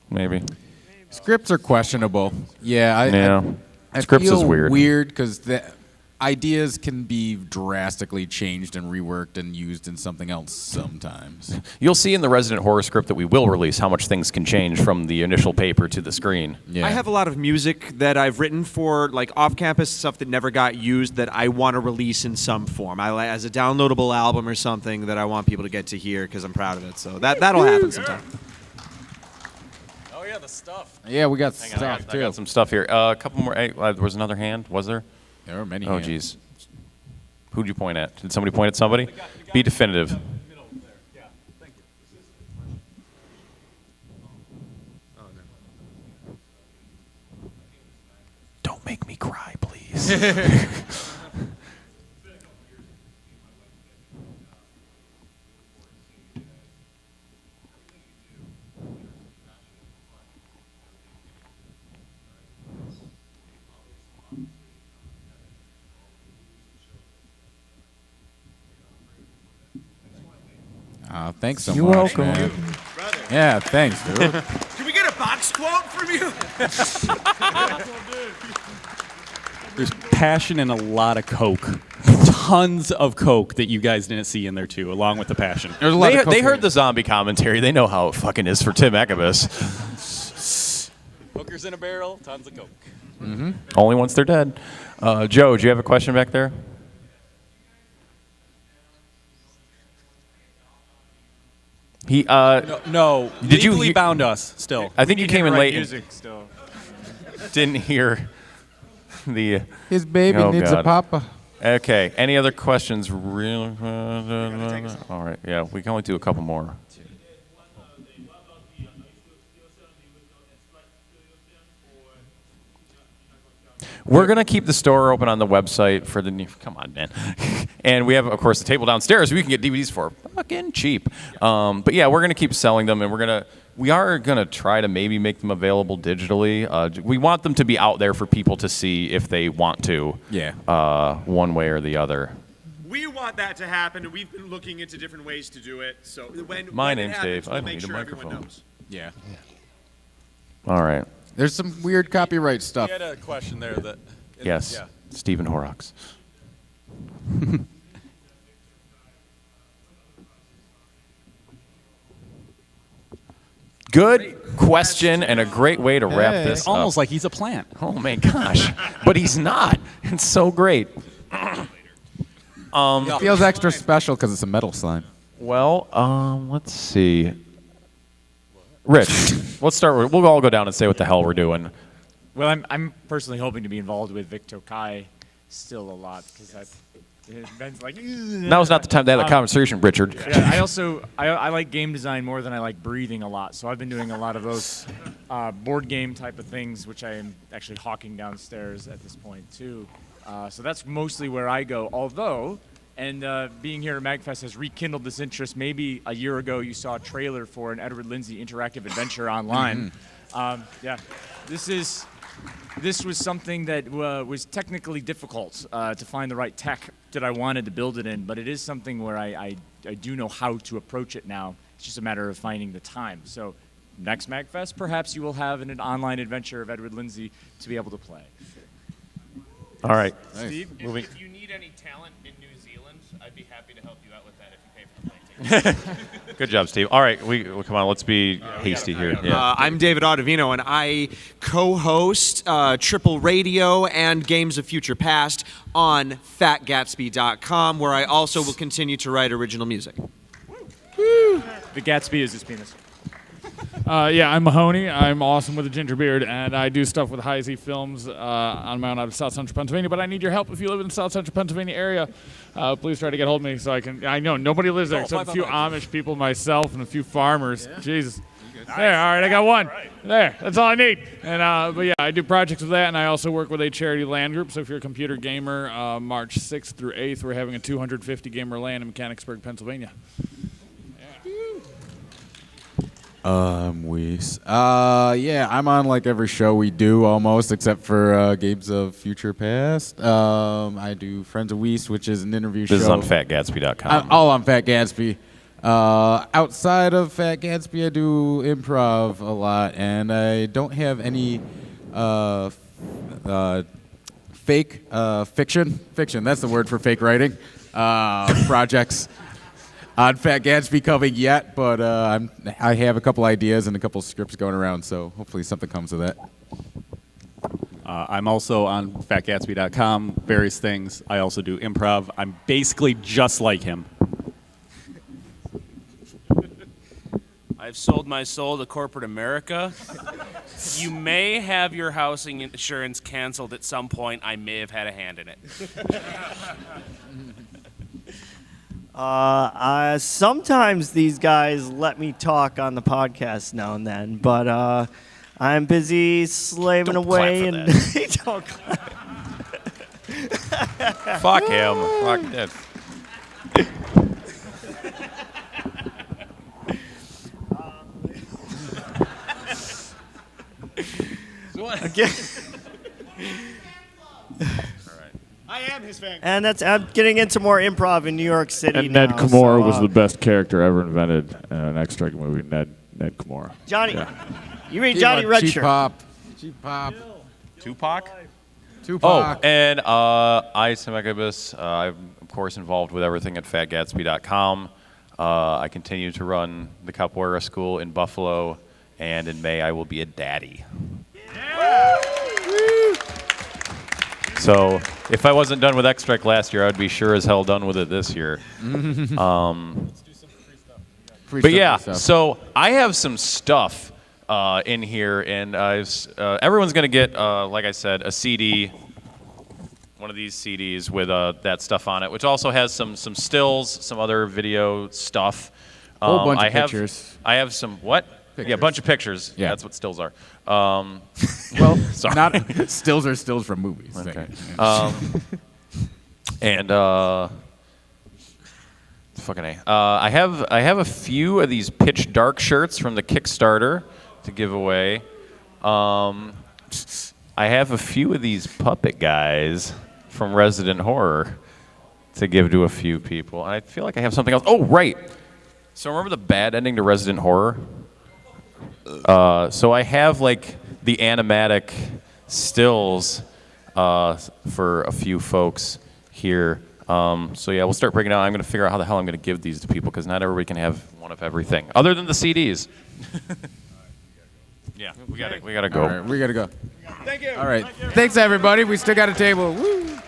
Maybe. Scripts are questionable. I Scripts feel is weird. Weird because the ideas can be drastically changed and reworked and used in something else sometimes. You'll see in the Resident Horror script that we will release how much things can change from the initial paper to the screen. I have a lot of music that I've written for like off-campus stuff that never got used that I want to release in some form. As a downloadable album or something that I want people to get to hear because I'm proud of it. So that'll happen sometime. Oh yeah, the stuff. Yeah, we got Hang stuff on, too. I got some stuff here. A couple more. There was another hand. Was there? There were many. Oh hands. geez. Who'd you point at? Did somebody point at somebody? Be definitive. Don't make me cry, please. Thanks so You're much, welcome. man. Yeah, thanks, dude. Can we get a box quote from you? There's passion and a lot of Coke. Tons of Coke that you guys didn't see in there too, along with the passion. There's a lot of They heard the zombie commentary. They know how it fucking is for Tim Eckabus. Hookers in a barrel, tons of Coke. Mm-hmm. Only once they're dead. Joe, do you have a question back there? He No, Did you legally hear- bound us still. I think you came in late. Music still. Didn't hear the. His baby Oh, needs God. a papa. Okay. Any other questions? Real. All right. Yeah, we can only do a couple more. We're gonna keep the store open on the website for the new. Come on, man. And we have, of course, the table downstairs we can get DVDs for a fucking cheap. But yeah, we're gonna keep selling them, and we are gonna try to maybe make them available digitally. We want them to be out there for people to see if they want to. Yeah. One way or the other. We want that to happen, and we've been looking into different ways to do it. So My when it name's happens, Dave. I we'll don't make need a sure everyone microphone. knows. Yeah. All right. There's some weird copyright stuff. You had a question there that. Yes. Yeah. Stephen Horrocks. Good question and a great way to wrap this It's up. almost like he's a plant. Oh my gosh. But he's not. It's so great. It feels extra special because it's a metal slime. Well, let's see. Rich, let's start with, we'll all go down and say what the hell we're doing. Well, I'm personally hoping to be involved with Vic Tokai still a lot because Ben's like. Now's not the time to have that conversation, Richard. Yeah, I like game design more than I like breathing a lot, so I've been doing a lot of those board game type of things, which I am actually hawking downstairs at this point too. So that's mostly where I go. Although, and being here at MAGFest has rekindled this interest. Maybe a year ago you saw a trailer for an Edward Lindsay interactive adventure online. Yeah, this was something that was technically difficult to find the right tech that I wanted to build it in, but it is something where I do know how to approach it now. It's just a matter of finding the time. So next MAGFest, perhaps you will have an online adventure of Edward Lindsay to be able to play. All right. Steve, Moving. if you need any talent in New Zealand, I'd be happy to help you out with that if you pay for the plane tickets. Good job, Steve. All right, well, come on, let's be hasty here. Yeah. I'm David Ottavino, and I co-host Triple Radio and Games of Future Past on FatGatsby.com, where I also will continue to write original music. The Gatsby is his penis. Yeah, I'm Mahoney. I'm awesome with a ginger beard, and I do stuff with High Z Films on my own out of South Central Pennsylvania. But I need your help if you live in the South Central Pennsylvania area. Please try to get hold of me so I can. I know nobody lives there except a few Amish people, myself, and a few farmers. Jesus. There, all right, I got one. There, that's all I need. And but yeah, I do projects with that, and I also work with a charity land group. So if you're a computer gamer, March 6th through 8th, we're having a 250 gamer land in Mechanicsburg, Pennsylvania. Yeah, I'm on like every show we do almost, except for Games of Future Past. I do Friends of Weiss, which is an interview show. This is on FatGatsby.com. All on Fat Gatsby. Outside of Fat Gatsby, I do improv a lot, and I don't have any fake fiction. That's the word for fake writing. Projects on Fat Gatsby coming yet, but I have a couple ideas and a couple scripts going around, so hopefully something comes of that. I'm also on FatGatsby.com, various things. I also do improv. I'm basically just like him. I've sold my soul to corporate America. You may have your housing insurance canceled at some point. I may have had a hand in it. Sometimes these guys let me talk on the podcast now and then, but I'm busy slaving away and don't clap. Fuck him. Fuck that. Again. I am his fan. And I'm getting into more improv in New York City And now. Ned Kimura so, was the best character ever invented in an X-Strike movie. Ned Kimura. Johnny. Yeah. You mean Johnny Redshirt? Cheap pop. Tupac? Tupac. Oh, and I, Sam Ekibus, I'm, of course, involved with everything at FatGatsby.com. I continue to run the Capoeira School in Buffalo, and in May I will be a daddy. So if I wasn't done with X-Strike last year, I'd be sure as hell done with it this year. But yeah, so I have some stuff in here, and everyone's going to get, like I said, a CD, one of these CDs with that stuff on it, which also has some stills, some other video stuff. Whole bunch of pictures. I have some, what? Pictures. Yeah, a bunch of pictures. Yeah. That's what stills are. Well, sorry. not stills are stills from movies. Okay. Yeah. And fucking A. I have a few of these pitch dark shirts from the Kickstarter to give away. I have a few of these puppet guys from Resident Horror to give to a few people. And I feel like I have something else. Oh, right. So remember the bad ending to Resident Horror? So I have like the animatic stills for a few folks here. So yeah, we'll start breaking down. I'm going to figure out how the hell I'm going to give these to people because not everybody can have one of everything, other than the CDs. Yeah, we gotta go. All right, we gotta go. Thank you. All right, thanks everybody. We still got a table. Woo.